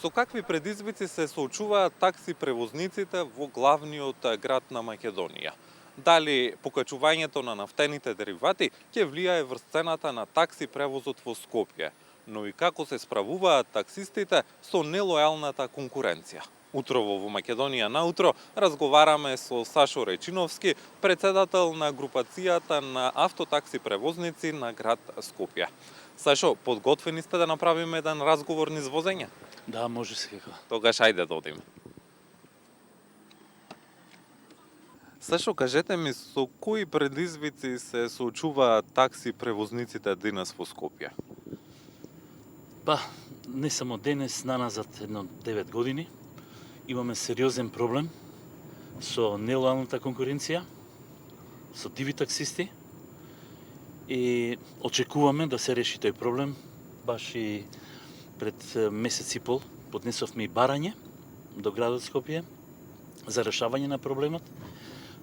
Со какви предизвици се соочуваат такси превозниците во главниот град на Македонија? Дали покачувањето на нафтените деривати ќе влијае врз цената на такси превозот во Скопје? Но и како се справуваат таксистите со нелојалната конкуренција? Утрово во Македонија наутро разговараме со Сашо Речиновски, председател на групацијата на автотакси превозници на град Скопје. Сашо, подготвени сте да направиме еден разговор низ возење? Да, може секако. Тогаш ајде да одиме. Сашо, кажете ми, со кои предизвици се соочуваат такси превозниците денес во Скопје? Па, не само денес, наназад едно 9 години, имаме сериозен проблем со нелојалната конкуренција, со диви таксисти и очекуваме да се реши тој проблем. Баш и пред месец и пол поднесовме и барање до градот Скопје за решавање на проблемот.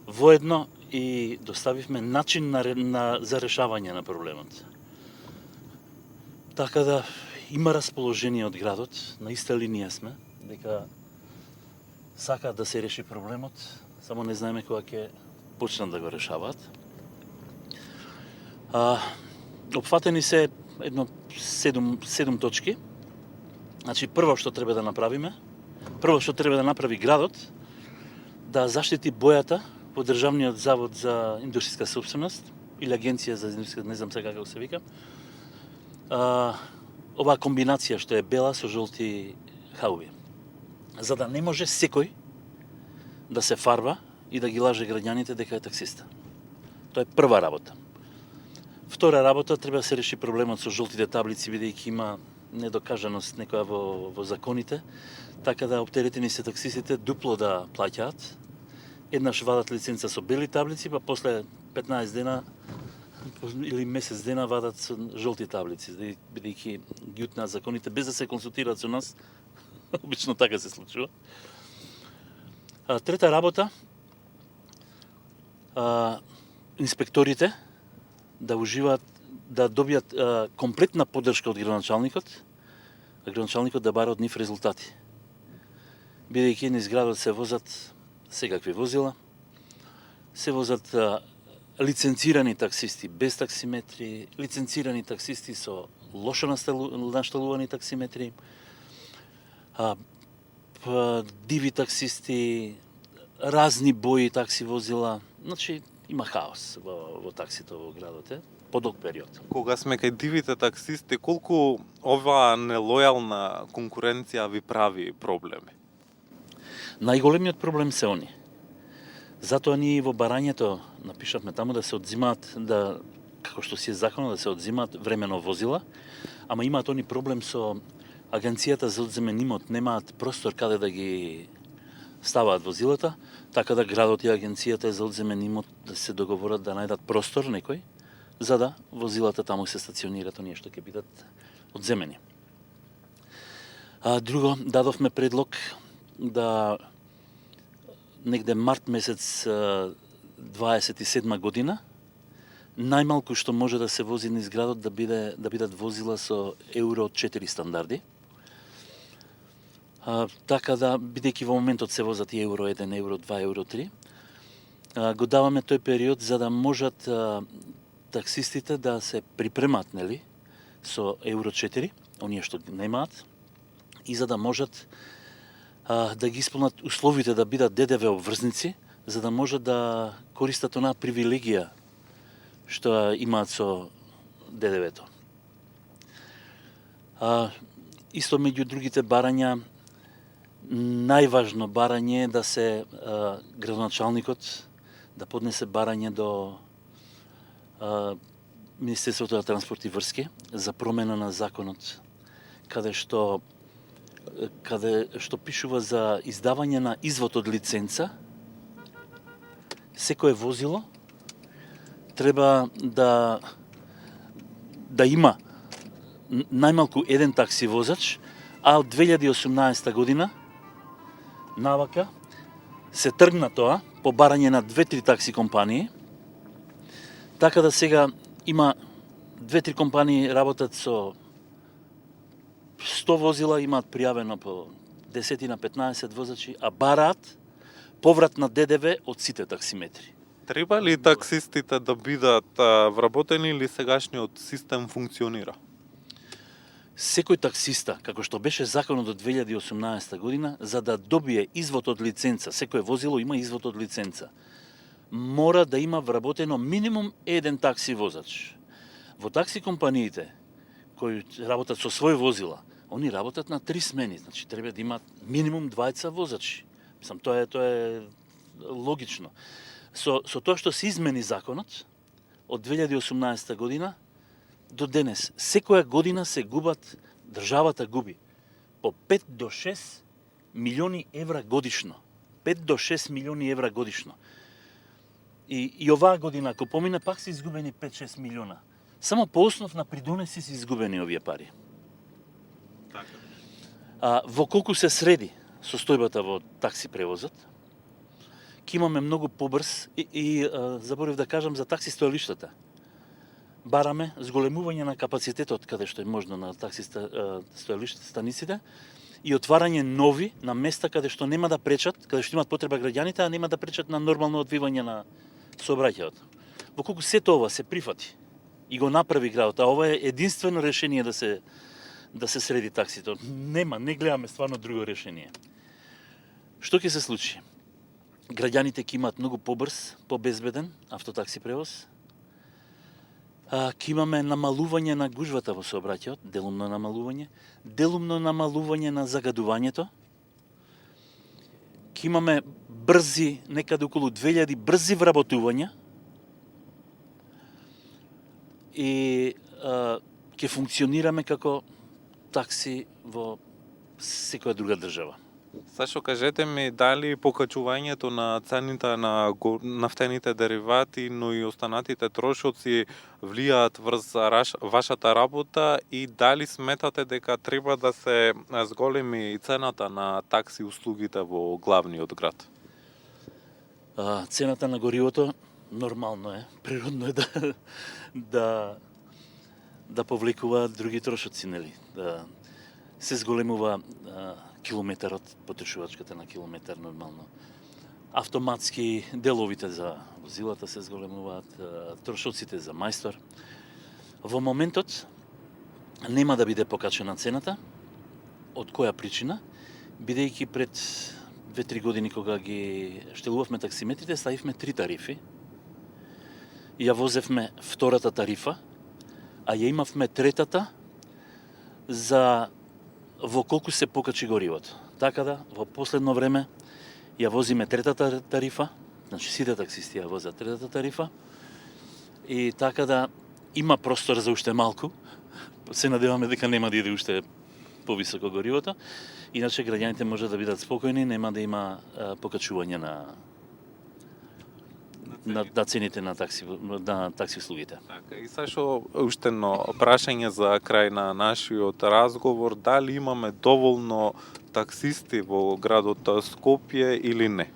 Воедно и доставивме начин за решавање на проблемот. Така да има расположение од градот, на иста линија сме, дека сакаат да се реши проблемот, само не знаеме кога ќе почнат да го решаваат. Опфатени се едно 7 точки. Значи, прво што треба да направиме, прво што треба да направи градот, да заштити бојата во Државниот завод за индустријска собственост или Агенција за индустријска, не знам сега како се вика. Оваа комбинација што е бела со жолти хауби. За да не може секој да се фарба и да ги лаже граѓаните дека е таксиста. Тоа е прва работа. Втора работа, треба да се реши проблемот со жолтите таблици, бидејќи има недокажаност некоја во законите, така да оптеретени се таксистите дупло да плаќаат. Еднаш вадат лиценца со бели таблици, па после 15 дена или месец дена вадат со жолти таблици, бидејќи ги утнаа законите без да се консултираат со нас. Обично така се случува. Трета работа, инспекторите да уживаат, да добијат комплетна поддршка од градоначалникот, а градоначалникот да бара од нив резултати. Бидејќи низ градот се возат секакви возила, се возат лиценцирани таксисти без таксиметри, лиценцирани таксисти со лошо нашталувани таксиметри, диви таксисти, разни бои такси возила. Значи, има хаос во таксито во градот, подолг период. Кога сме кај дивите таксисти, колку оваа нелојална конкуренција ви прави проблеми? Најголемиот проблем се они. Затоа ние во барањето напишавме таму да се одзимаат, како што си е законот, да се одзимаат времено возила, ама имаат они проблем со Агенцијата за одземен имот, немаат простор каде да ги ставаат возилата, така да градот и Агенцијата за одземен имот да се договорат да најдат простор некој, за да возилата таму се стационираат оние што ќе бидат одземени. Друго, дадовме предлог да негде март месец 27 година, најмалку што може да се вози низ градот да бидат возила со Евро 4 стандарди. Така да, бидејќи во моментот се возат и Евро 1, Евро 2, Евро 3, го даваме тој период за да можат таксистите да се припремат, нели, со Евро 4, оние што немаат, и за да можат да ги исполнат условите да бидат ДДВ обврзници, за да можат да користат онаа привилегија што имаат со ДДВ-то. Исто меѓу другите барања, најважно барање е да се градоначалникот да поднесе барање до Министерството на транспорт и врски за промена на законот, каде што пишува за издавање на извод од лиценца. Секое возило треба да има најмалку еден такси возач, а од 2018 година навака се тргна тоа по барање на 2-3 такси компании, така да сега има 2-3 компании работат со 100 возила имаат пријавено по 10 на 15 возачи, а бараат поврат на ДДВ од сите таксиметри. Треба ли таксистите да бидат вработени или сегашниот систем функционира? Секој таксиста, како што беше законот од 2018 година, за да добие извод од лиценца, секое возило има извод од лиценца, мора да има вработено минимум еден такси возач. Во такси компаниите, кои работат со своји возила, они работат на 3 смени, значи треба да имат минимум 2 возачи. Мислам, тоа е логично. Со тоа што се измени законот од 2018 година до денес, секоја година се губат, државата губи по 5 до 6 милиони евра годишно. 5 до 6 милиони евра годишно. И оваа година, ако помине, пак се изгубени 5-6 милиона. Само по основ на придонеси се изгубени овие пари. Во колку се среди состојбата во такси превозот, ќе имаме многу побрз и заборев да кажам за такси стоелиштата. Бараме зголемување на капацитетот каде што е можно на такси стоелишта, станиците и отварање нови на места каде што нема да пречат, каде што имаат потреба граѓаните, а нема да пречат на нормално одвивање на сообраќајот. Во колку сето ова се прифати и го направи градот, а ова е единствено решение да се среди таксито. Не гледаме стварно друго решение. Што ќе се случи? Граѓаните ќе имаат многу побрз, побезбеден автотакси превоз. Ќе имаме намалување на гужвата во сообраќајот, делумно намалување на загадувањето. Ќе имаме брзи, некаде околу 2000 брзи вработувања. И ќе функционираме како такси во секоја друга држава. Сашо, кажете ми дали покачувањето на цените на нафтените деривати, но и останатите трошоци влијаат врз вашата работа и дали сметате дека треба да се зголеми цената на такси услугите во главниот град? Цената на горивото нормално е, природно е да повлекува други трошоци, нели? Да се зголемува километарот, потрошувачката на километар нормално. Автоматски деловите за возилата се зголемуваат, трошоците за мајстор. Во моментот нема да биде покачена цената. Од која причина? Бидејќи пред 2-3 години кога ги штелувавме таксиметрите, ставивме 3 тарифи. Ја возевме втората тарифа, а ја имавме третата за во колку се покачи горивото. Така да, во последно време ја возиме третата тарифа, значи сите таксисти ја возат третата тарифа, и така да има простор за уште малку. Се надеваме дека нема да иде уште повисоко горивото, иначе граѓаните може да бидат спокојни, нема да има покачување на цените на такси услугите. Така, и Сашо, уште едно прашање за крај на нашиот разговор, дали имаме доволно таксисти во градот Скопје или не?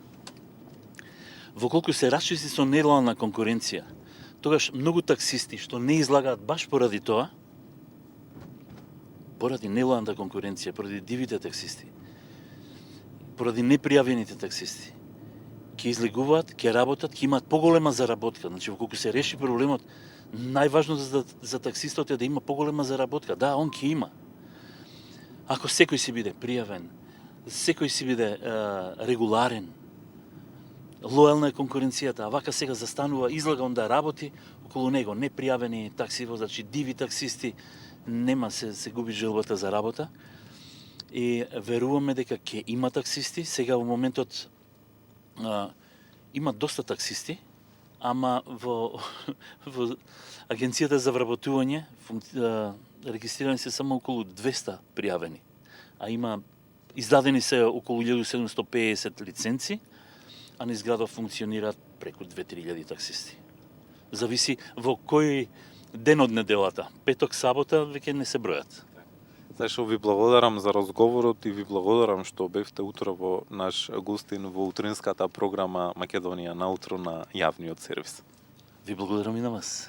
Во колку се расчисти со нелојална конкуренција, тогаш многу таксисти што не излагаат баш поради тоа, поради нелојалната конкуренција, поради дивите таксисти, поради непријавените таксисти, ќе излегуваат, ќе работат, ќе имаат поголема заработка. Значи, во колку се реши проблемот, најважното за таксистот е да има поголема заработка. Да, он ќе има. Ако секој си биде пријавен, секој си биде регуларен, лојална е конкуренцијата, а вака сега застанува излаган да работи околу него, непријавени такси возачи, диви таксисти, нема се губи желбата за работа. И веруваме дека ќе има таксисти. Сега во моментот има доста таксисти, ама во Агенцијата за вработување регистрирани се само околу 200 пријавени, а има издадени се околу 1750 лиценци, а низ градот функционираат преку 2-3 таксисти. Зависи во кој ден од неделата, петок, сабота, веќе не се бројат. Сашо, ви благодарам за разговорот и ви благодарам што бевте утро во наш гостин во утринската програма Македонија наутро на јавниот сервис. Ви благодарам и на вас.